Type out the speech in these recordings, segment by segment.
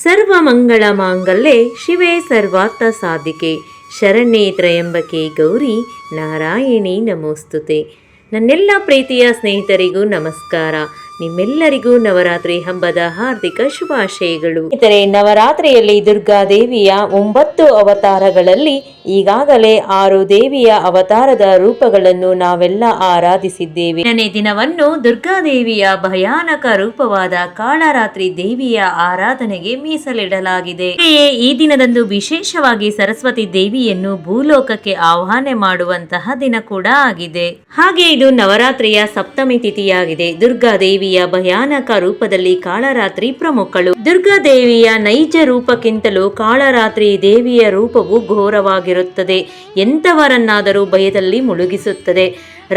ಸರ್ವಮಂಗಳ ಮಾಂಗಲ್ಯೆ ಶಿವೆ ಸರ್ವಾರ್ಥ ಸಾಧಿಕೆ ಶರಣ್ಯೇ ತ್ರಯಂಬಕೆ ಗೌರಿ ನಾರಾಯಣಿ ನಮೋಸ್ತುತೆ. ನನ್ನೆಲ್ಲ ಪ್ರೀತಿಯ ಸ್ನೇಹಿತರಿಗೂ ನಮಸ್ಕಾರ. ನಿಮ್ಮೆಲ್ಲರಿಗೂ ನವರಾತ್ರಿ ಹಬ್ಬದ ಹಾರ್ದಿಕ ಶುಭಾಶಯಗಳು. ಸ್ನೇಹಿತರೆ, ನವರಾತ್ರಿಯಲ್ಲಿ ದುರ್ಗಾದೇವಿಯ 9 ಅವತಾರಗಳಲ್ಲಿ ಈಗಾಗಲೇ 6 ದೇವಿಯ ಅವತಾರದ ರೂಪಗಳನ್ನು ನಾವೆಲ್ಲ ಆರಾಧಿಸಿದ್ದೇವೆ. 8ನೇ ದಿನವನ್ನು ದುರ್ಗಾದೇವಿಯ ಭಯಾನಕ ರೂಪವಾದ ಕಾಳರಾತ್ರಿ ದೇವಿಯ ಆರಾಧನೆಗೆ ಮೀಸಲಿಡಲಾಗಿದೆ. ಈ ದಿನದಂದು ವಿಶೇಷವಾಗಿ ಸರಸ್ವತಿ ದೇವಿಯನ್ನು ಭೂಲೋಕಕ್ಕೆ ಆಹ್ವಾನ ಮಾಡುವಂತಹ ದಿನ ಕೂಡ ಆಗಿದೆ. ಹಾಗೆ ಇದು ನವರಾತ್ರಿಯ ಸಪ್ತಮಿ ತಿಥಿಯಾಗಿದೆ. ದುರ್ಗಾದೇವಿ ಭಯಾನಕ ರೂಪದಲ್ಲಿ ಕಾಳರಾತ್ರಿ ಪ್ರಮುಖಳು. ದುರ್ಗಾದೇವಿಯ ನೈಜ ರೂಪಕ್ಕಿಂತಲೂ ಕಾಳರಾತ್ರಿ ದೇವಿಯ ರೂಪವು ಘೋರವಾಗಿರುತ್ತದೆ. ಎಂಥವರನ್ನಾದರೂ ಭಯದಲ್ಲಿ ಮುಳುಗಿಸುತ್ತದೆ.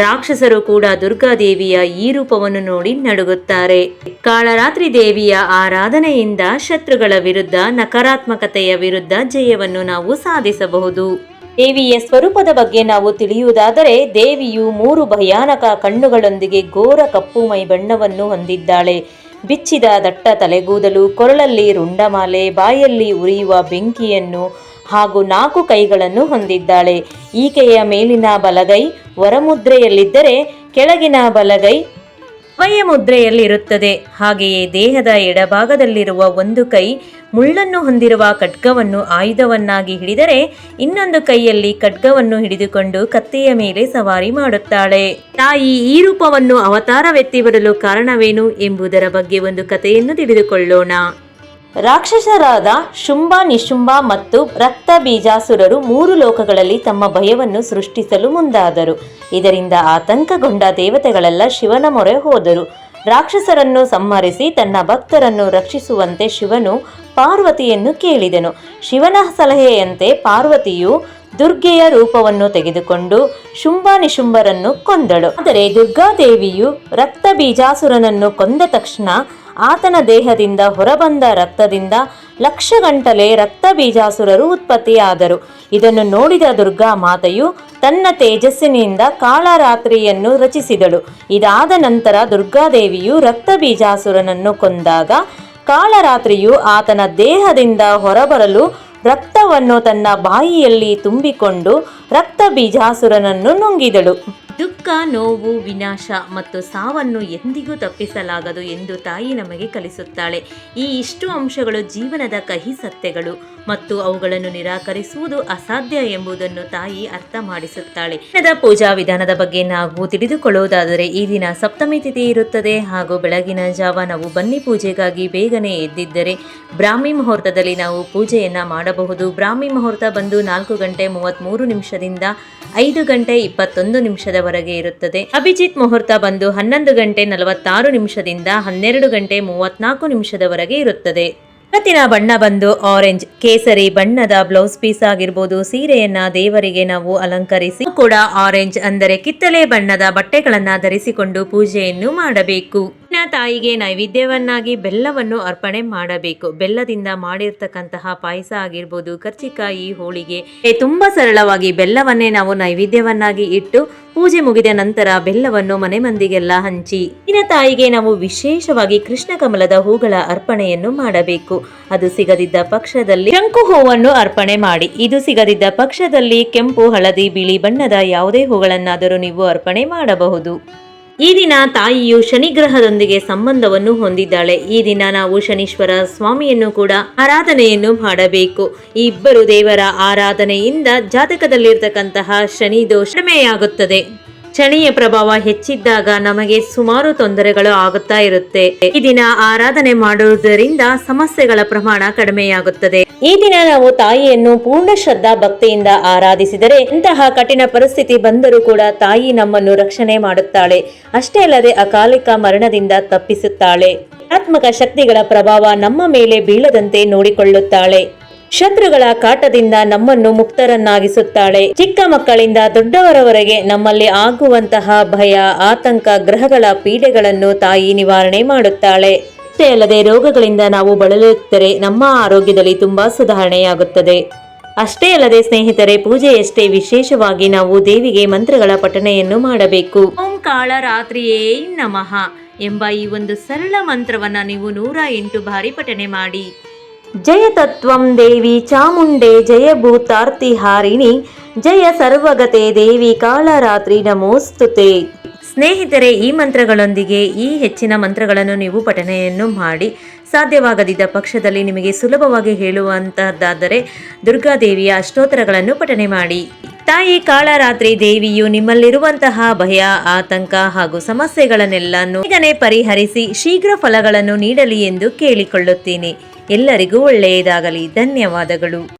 ರಾಕ್ಷಸರು ಕೂಡ ದುರ್ಗಾದೇವಿಯ ಈ ರೂಪವನ್ನು ನೋಡಿ ನಡುಗುತ್ತಾರೆ. ಕಾಳರಾತ್ರಿ ದೇವಿಯ ಆರಾಧನೆಯಿಂದ ಶತ್ರುಗಳ ವಿರುದ್ಧ, ನಕಾರಾತ್ಮಕತೆಯ ವಿರುದ್ಧ ಜಯವನ್ನು ನಾವು ಸಾಧಿಸಬಹುದು. ದೇವಿಯ ಸ್ವರೂಪದ ಬಗ್ಗೆ ನಾವು ತಿಳಿಯುವುದಾದರೆ, ದೇವಿಯು 3 ಭಯಾನಕ ಕಣ್ಣುಗಳೊಂದಿಗೆ ಘೋರ ಕಪ್ಪು ಮೈ ಬಣ್ಣವನ್ನು ಹೊಂದಿದ್ದಾಳೆ. ಬಿಚ್ಚಿದ ದಟ್ಟ ತಲೆಗೂದಲು, ಕೊರಳಲ್ಲಿ ರುಂಡಮಾಲೆ, ಬಾಯಲ್ಲಿ ಉರಿಯುವ ಬೆಂಕಿಯನ್ನು ಹಾಗೂ 4 ಕೈಗಳನ್ನು ಹೊಂದಿದ್ದಾಳೆ. ಈಕೆಯ ಮೇಲಿನ ಬಲಗೈ ವರಮುದ್ರೆಯಲ್ಲಿದ್ದರೆ ಕೆಳಗಿನ ಬಲಗೈ ಅಭಯ ಮುದ್ರೆಯಲ್ಲಿರುತ್ತದೆ. ಹಾಗೆಯೇ ದೇಹದ ಎಡಭಾಗದಲ್ಲಿರುವ ಒಂದು ಕೈ ಮುಳ್ಳನ್ನು ಹೊಂದಿರುವ ಖಡ್ಗವನ್ನು ಆಯುಧವನ್ನಾಗಿ ಹಿಡಿದರೆ, ಇನ್ನೊಂದು ಕೈಯಲ್ಲಿ ಖಡ್ಗವನ್ನು ಹಿಡಿದುಕೊಂಡು ಕತ್ತೆಯ ಮೇಲೆ ಸವಾರಿ ಮಾಡುತ್ತಾಳೆ. ತಾಯಿ ಈ ರೂಪವನ್ನು ಅವತಾರವೆತ್ತಿ ಬರಲು ಕಾರಣವೇನು ಎಂಬುದರ ಬಗ್ಗೆ ಒಂದು ಕಥೆಯನ್ನು ತಿಳಿದುಕೊಳ್ಳೋಣ. ರಾಕ್ಷಸರಾದ ಶುಂಭ, ನಿಶುಂಭ ಮತ್ತು ರಕ್ತ ಬೀಜಾಸುರರು 3 ಲೋಕಗಳಲ್ಲಿ ತಮ್ಮ ಭಯವನ್ನು ಸೃಷ್ಟಿಸಲು ಮುಂದಾದರು. ಇದರಿಂದ ಆತಂಕಗೊಂಡ ದೇವತೆಗಳೆಲ್ಲ ಶಿವನ ಮೊರೆ ಹೋದರು. ರಾಕ್ಷಸರನ್ನು ಸಂಹರಿಸಿ ತನ್ನ ಭಕ್ತರನ್ನು ರಕ್ಷಿಸುವಂತೆ ಶಿವನು ಪಾರ್ವತಿಯನ್ನು ಕೇಳಿದನು. ಶಿವನ ಸಲಹೆಯಂತೆ ಪಾರ್ವತಿಯು ದುರ್ಗೆಯ ರೂಪವನ್ನು ತೆಗೆದುಕೊಂಡು ಶುಂಭ ನಿಶುಂಭರನ್ನು ಕೊಂದಳು. ಆದರೆ ದುರ್ಗಾದೇವಿಯು ರಕ್ತ ಬೀಜಾಸುರನನ್ನು ಕೊಂದ ತಕ್ಷಣ ಆತನ ದೇಹದಿಂದ ಹೊರಬಂದ ರಕ್ತದಿಂದ ಲಕ್ಷಗಂಟಲೆ ರಕ್ತ ಬೀಜಾಸುರರು ಉತ್ಪತ್ತಿಯಾದರು. ಇದನ್ನು ನೋಡಿದ ದುರ್ಗಾ ಮಾತೆಯು ತನ್ನ ತೇಜಸ್ಸಿನಿಂದ ಕಾಳರಾತ್ರಿಯನ್ನು ರಚಿಸಿದಳು. ಇದಾದ ನಂತರ ದುರ್ಗಾದೇವಿಯು ರಕ್ತ ಬೀಜಾಸುರನನ್ನು ಕೊಂದಾಗ ಕಾಳರಾತ್ರಿಯು ಆತನ ದೇಹದಿಂದ ಹೊರಬರಲು ರಕ್ತವನ್ನು ತನ್ನ ಬಾಯಿಯಲ್ಲಿ ತುಂಬಿಕೊಂಡು ರಕ್ತ ಬೀಜಾಸುರನನ್ನು ನುಂಗಿದಳು. ದುಃಖ, ನೋವು, ವಿನಾಶ ಮತ್ತು ಸಾವನ್ನು ಎಂದಿಗೂ ತಪ್ಪಿಸಲಾಗದು ಎಂದು ತಾಯಿ ನಮಗೆ ಕಲಿಸುತ್ತಾಳೆ. ಈ ಇಷ್ಟು ಅಂಶಗಳು ಜೀವನದ ಕಹಿ ಸತ್ಯಗಳು ಮತ್ತು ಅವುಗಳನ್ನು ನಿರಾಕರಿಸುವುದು ಅಸಾಧ್ಯ ಎಂಬುದನ್ನು ತಾಯಿ ಅರ್ಥ ಮಾಡಿಸುತ್ತಾಳೆ. ದಿನದ ಪೂಜಾ ವಿಧಾನದ ಬಗ್ಗೆ ನಾವು ತಿಳಿದುಕೊಳ್ಳುವುದಾದರೆ, ಈ ದಿನ ಸಪ್ತಮಿ ತಿಥಿ ಇರುತ್ತದೆ ಹಾಗೂ ಬೆಳಗಿನ ಜಾವ ನಾವು ಬನ್ನಿ ಪೂಜೆಗಾಗಿ ಬೇಗನೆ ಎದ್ದಿದ್ದರೆ ಬ್ರಾಹ್ಮಿ ಮುಹೂರ್ತದಲ್ಲಿ ನಾವು ಪೂಜೆಯನ್ನ ಮಾಡಬಹುದು. ಬ್ರಾಹ್ಮಿ ಮುಹೂರ್ತ ಬಂದು 4 ಗಂಟೆ 33 ನಿಮಿಷದಿಂದ 5 ಗಂಟೆ 21 ನಿಮಿಷದವರೆಗೆ ಇರುತ್ತದೆ. ಅಭಿಜಿತ್ ಮುಹೂರ್ತ ಬಂದು 11 ಗಂಟೆ 46 ನಿಮಿಷದಿಂದ 12 ಗಂಟೆ 34 ನಿಮಿಷದವರೆಗೆ ಇರುತ್ತದೆ. ಇವತ್ತಿನ ಬಣ್ಣ ಬಂದು ಆರೆಂಜ್. ಕೇಸರಿ ಬಣ್ಣದ ಬ್ಲೌಸ್ ಪೀಸ್ ಆಗಿರ್ಬೋದು, ಸೀರೆಯನ್ನ ದೇವರಿಗೆ ನಾವು ಅಲಂಕರಿಸಿ ಕೂಡ ಆರೆಂಜ್ ಅಂದರೆ ಕಿತ್ತಳೆ ಬಣ್ಣದ ಬಟ್ಟೆಗಳನ್ನ ಧರಿಸಿಕೊಂಡು ಪೂಜೆಯನ್ನು ಮಾಡಬೇಕು. ತಾಯಿಗೆ ನೈವೇದ್ಯವನ್ನಾಗಿ ಬೆಲ್ಲವನ್ನು ಅರ್ಪಣೆ ಮಾಡಬೇಕು. ಬೆಲ್ಲದಿಂದ ಮಾಡಿರ್ತಕ್ಕಂತಹ ಪಾಯಸ ಆಗಿರ್ಬೋದು, ಕರ್ಚಿಕಾಯಿ, ಹೋಳಿಗೆ ತುಂಬಾ ಸರಳವಾಗಿ ಬೆಲ್ಲವನ್ನೇ ನಾವು ನೈವೇದ್ಯವನ್ನಾಗಿ ಇಟ್ಟು ಪೂಜೆ ಮುಗಿದ ನಂತರ ಬೆಲ್ಲವನ್ನು ಮನೆ ಮಂದಿಗೆಲ್ಲ ಹಂಚಿ ತಾಯಿಗೆ ನಾವು ವಿಶೇಷವಾಗಿ ಕೃಷ್ಣ ಕಮಲದ ಹೂಗಳ ಅರ್ಪಣೆಯನ್ನು ಮಾಡಬೇಕು. ಅದು ಸಿಗದಿದ್ದ ಪಕ್ಷದಲ್ಲಿ ಶಂಕು ಹೂವನ್ನು ಅರ್ಪಣೆ ಮಾಡಿ. ಇದು ಸಿಗದಿದ್ದ ಪಕ್ಷದಲ್ಲಿ ಕೆಂಪು, ಹಳದಿ, ಬಿಳಿ ಬಣ್ಣದ ಯಾವುದೇ ಹೂಗಳನ್ನಾದರೂ ನೀವು ಅರ್ಪಣೆ ಮಾಡಬಹುದು. ಈ ದಿನ ತಾಯಿಯು ಶನಿಗ್ರಹದೊಂದಿಗೆ ಸಂಬಂಧವನ್ನು ಹೊಂದಿದ್ದಾಳೆ. ಈ ದಿನ ನಾವು ಶನೀಶ್ವರ ಸ್ವಾಮಿಯನ್ನು ಕೂಡ ಆರಾಧನೆಯನ್ನು ಮಾಡಬೇಕು. ಈ ಇಬ್ಬರು ದೇವರ ಆರಾಧನೆಯಿಂದ ಜಾತಕದಲ್ಲಿರ್ತಕ್ಕಂತಹ ಶನಿ ದೋಷ ಕಡಿಮೆಯಾಗುತ್ತದೆ. ಶನಿಯ ಪ್ರಭಾವ ಹೆಚ್ಚಿದ್ದಾಗ ನಮಗೆ ಸುಮಾರು ತೊಂದರೆಗಳು ಆಗುತ್ತಾ ಇರುತ್ತೆ. ಈ ದಿನ ಆರಾಧನೆ ಮಾಡುವುದರಿಂದ ಸಮಸ್ಯೆಗಳ ಪ್ರಮಾಣ ಕಡಿಮೆಯಾಗುತ್ತದೆ. ಈ ದಿನ ನಾವು ತಾಯಿಯನ್ನು ಪೂರ್ಣ ಶ್ರದ್ಧಾ ಭಕ್ತಿಯಿಂದ ಆರಾಧಿಸಿದರೆ ಇಂತಹ ಕಠಿಣ ಪರಿಸ್ಥಿತಿ ಬಂದರೂ ಕೂಡ ತಾಯಿ ನಮ್ಮನ್ನು ರಕ್ಷಣೆ ಮಾಡುತ್ತಾಳೆ. ಅಷ್ಟೇ ಅಲ್ಲದೆ ಅಕಾಲಿಕ ಮರಣದಿಂದ ತಪ್ಪಿಸುತ್ತಾಳೆ. ಆತ್ಮಕ ಶಕ್ತಿಗಳ ಪ್ರಭಾವ ನಮ್ಮ ಮೇಲೆ ಬೀಳದಂತೆ ನೋಡಿಕೊಳ್ಳುತ್ತಾಳೆ. ಶತ್ರುಗಳ ಕಾಟದಿಂದ ನಮ್ಮನ್ನು ಮುಕ್ತರನ್ನಾಗಿಸುತ್ತಾಳೆ. ಚಿಕ್ಕ ಮಕ್ಕಳಿಂದ ದೊಡ್ಡವರವರೆಗೆ ನಮ್ಮಲ್ಲಿ ಆಗುವಂತಹ ಭಯ, ಆತಂಕ, ಗ್ರಹಗಳ ಪೀಡೆಗಳನ್ನು ತಾಯಿ ನಿವಾರಣೆ ಮಾಡುತ್ತಾಳೆ. ಅಷ್ಟೇ ಅಲ್ಲದೆ ರೋಗಗಳಿಂದ ನಾವು ಬಳಲುತ್ತಿದ್ದರೆ ನಮ್ಮ ಆರೋಗ್ಯದಲ್ಲಿ ತುಂಬಾ ಸುಧಾರಣೆಯಾಗುತ್ತದೆ. ಅಷ್ಟೇ ಅಲ್ಲದೆ ಸ್ನೇಹಿತರೆ, ಪೂಜೆಯಷ್ಟೇ ವಿಶೇಷವಾಗಿ ನಾವು ದೇವಿಗೆ ಮಂತ್ರಗಳ ಪಠಣೆಯನ್ನು ಮಾಡಬೇಕು. ಓಂ ಕಾಳರಾತ್ರಿಯೇ ನಮಃ ಎಂಬ ಈ ಒಂದು ಸರಳ ಮಂತ್ರವನ್ನ ನೀವು 108 ಬಾರಿ ಪಠಣೆ ಮಾಡಿ. ಜಯ ತತ್ವಂ ದೇವಿ ಚಾಮುಂಡೆ ಜಯ ಭೂತಾರ್ತಿಹಾರಿಣಿ ಜಯ ಸರ್ವಗತೆ ದೇವಿ ಕಾಳರಾತ್ರಿ ನಮೋಸ್ತುತೆ. ಸ್ನೇಹಿತರೆ, ಈ ಮಂತ್ರಗಳೊಂದಿಗೆ ಈ ಹೆಚ್ಚಿನ ಮಂತ್ರಗಳನ್ನು ನೀವು ಪಠನೆಯನ್ನು ಮಾಡಿ, ಸಾಧ್ಯವಾಗದಿದ್ದ ಪಕ್ಷದಲ್ಲಿ ನಿಮಗೆ ಸುಲಭವಾಗಿ ಹೇಳುವಂತಹದ್ದಾದರೆ ದುರ್ಗಾದೇವಿಯ ಅಷ್ಟೋತ್ತರಗಳನ್ನು ಪಠನೆ ಮಾಡಿ. ತಾಯಿ ಕಾಳರಾತ್ರಿ ದೇವಿಯು ನಿಮ್ಮಲ್ಲಿರುವಂತಹ ಭಯ, ಆತಂಕ ಹಾಗೂ ಸಮಸ್ಯೆಗಳನ್ನೆಲ್ಲನೂ ಬೇಗನೆ ಪರಿಹರಿಸಿ ಶೀಘ್ರ ಫಲಗಳನ್ನು ನೀಡಲಿ ಎಂದು ಕೇಳಿಕೊಳ್ಳುತ್ತೇನೆ. ಎಲ್ಲರಿಗೂ ಒಳ್ಳೆಯದಾಗಲಿ. ಧನ್ಯವಾದಗಳು.